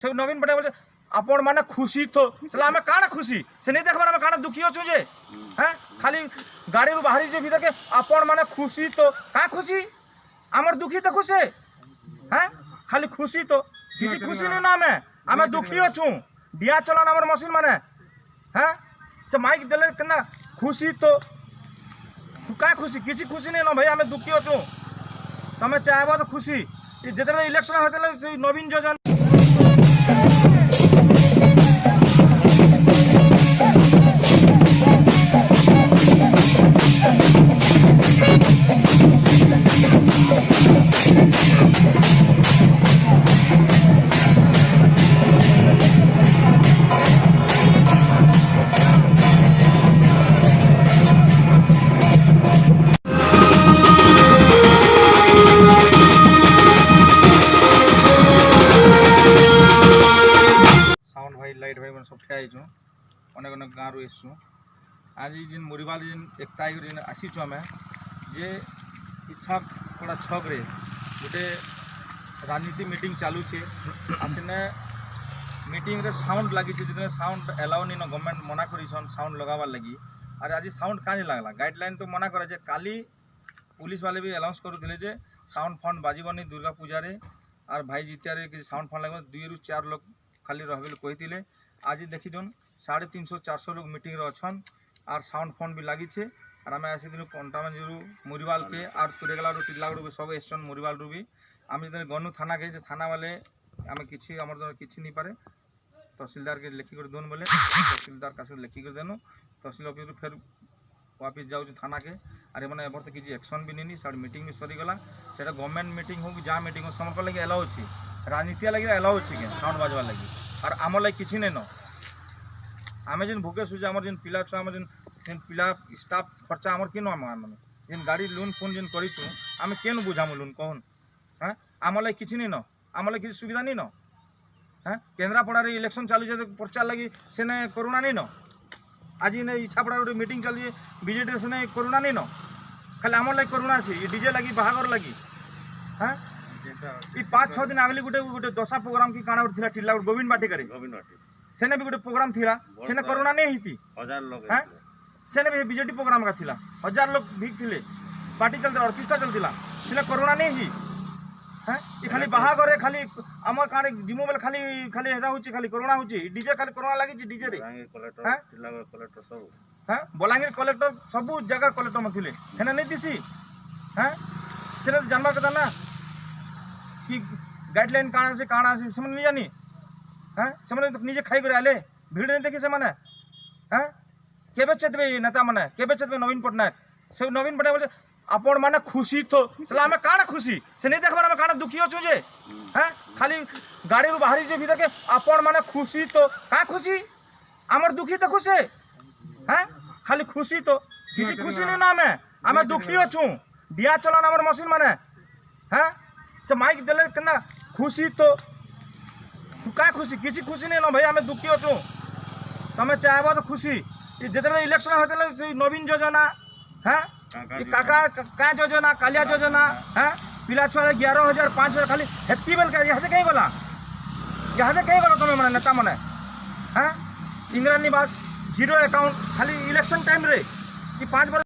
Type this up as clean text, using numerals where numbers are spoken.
से नवीन पट्टनायक बोले आपण माने खुशी तो सला हमें काना खुशी से नहीं देखबार हमें काना दुखी होछु जे हैं खाली गाड़ी रू बाहरी जे भीतर के आपण माने खुशी तो का खुशी हमर दुखी तो खुशी हैं खाली खुशी तो किसी खुशी नहीं ना हमें दुखी होछु दिया चलन हमर मशीन माने हैं से माइक देले केना खुशी तो का खुशी किसी खुशी नहीं ना भाई हमें दुखी होछु तमे चाहबो तो खुशी जेते इलेक्शन होते नवीन योजना लाइट भाई सब ठिया अनेक अनेक गाँव एसु आज जिन मुरीबाल जिन एकता जिन आसीचु आम जे इच्छा पड़ा छक गोटे राजनीति मीटिंग चलुचे आसने मीटिंग रे साउंड लगी जितने साउंड एलाउ नहीं गवर्नमेंट मना कर साउंड लगाबार लगी और आज साउंड कहाँ लगला गाइडलाइन तो मना करे काली पुलिस वाले भी अनाउंस करुले जे साउंड फंड बाजबनी दुर्गा पूजा और भाई जितिया किसी साउंड फंड लगे 2 ରୁ 4 लोग खाली रहे कहते आज देखीन 350-400 लोग मीटिंग अच्छन और साउंड फंड भी लगी और आम आसी दिन कंटामंजू मुरीबाल के और तुरेगला टिल्लागड़ सब एसन मुरीबाल भी आम जो गनु थाना के थाना वाले आम कि नहीं पारे तहसीलदार के लिखिक दोन बोले तहसीलदार का लिखिक देनु तहसील ऑफिस फिर वापिस जाऊँ थाना के अरे मैंने एबर तो किसी एक्शन भी नहीं साढ़े मीटिंग भी सरीगला से गवर्नमेंट मीटिंग हो कि जहाँ मीटिंग हो समस्त लगे एलाउ अच्छी राजनीति लगे एलाउ अच्छी के साउंड बाजवार लगी और आम लगे किसी नहीं न आम जिन भूखे सुझे आम जिन पिला छुआ जिन पिला स्टाफ खर्चा आमर कि मैंने जिन गाड़ी लोन फोन जिन करूँ आम के बुझामु लोन कहन हाँ आम लगे किसी नहीं न आम लगे किसी सुविधा नहीं न हाँ केन्द्रापड़ा इलेक्शन चलुचे प्रचार लगी से करुणा नहीं न आज इच्छापड़ा गोटे मीटिंग चलिए बीजेडी से करुणा नहीं न खाली आम लगे करुणा अच्छी डीजे लगी बाहागर लगी हाँ ये 5-6 दिन आगे गोटे गोटे दशा प्रोग्राम की काना गोटे टिल्ला गोविंद बाटिका सेने भी गोटे प्रोग्राम थिला सेने करुणा नहीं थी 1000 लोग हाँ सेने भी बीजेडी प्रोग्राम का थिला 1000 लोग भीग थिले पार्टी चलते ऑर्केस्ट्रा चलता सेने करुणा नहीं थी हाँ ये खाली बाहागर खाली आम काने जिमो बेले खाली खाली हेरा होची खाली करुणा होची डीजे खाली करुणा लगी डीजे रे कलेक्टर टिल्लागड़ कलेक्टर सब हाँ बलांगीर कलेक्टर सब जगह कलेक्टर में थिले हेने नहीं दिसी हाँ सेने जानवा कथा ना कि गाइडलाइन काना से नहीं जानी हाँ से निजे खाई कर आले भीड़ नहीं देखी से हाँ केबे चेतबे नेता माने केबे चेतबे नवीन पट्टनायक से नवीन पट्टनायक बोले आपण माने खुशी तो सला हमें काना खुशी से नहीं देखबार हमें काना दुखी होछु जे हाँ खाली गाड़ी रू बाहरी जे भीतर के आपण माने खुशी तो का खुशी हमर दुखी तो खुशी हाँ खाली खुशी तो किसी खुशी नहीं ना हमें दुखी होछु दिया चलन हमर मशीन माने हाँ से माइक देले केना खुशी तो का खुशी किसी खुशी नहीं ना भाई हमें दुखी होछु तमे चाहबो तो खुशी जेते इलेक्शन होते नवीन योजना हाँ काका का योजना कालिया योजना हाँ पिला छुआ 11,000 5,000 खाली हेती बेल यहाँ से कहीं गला तुम्हें मैंने नेता मैंने हाँ इंदिरा निवास 0 अकाउंट खाली इलेक्शन टाइम रे कि 5 बार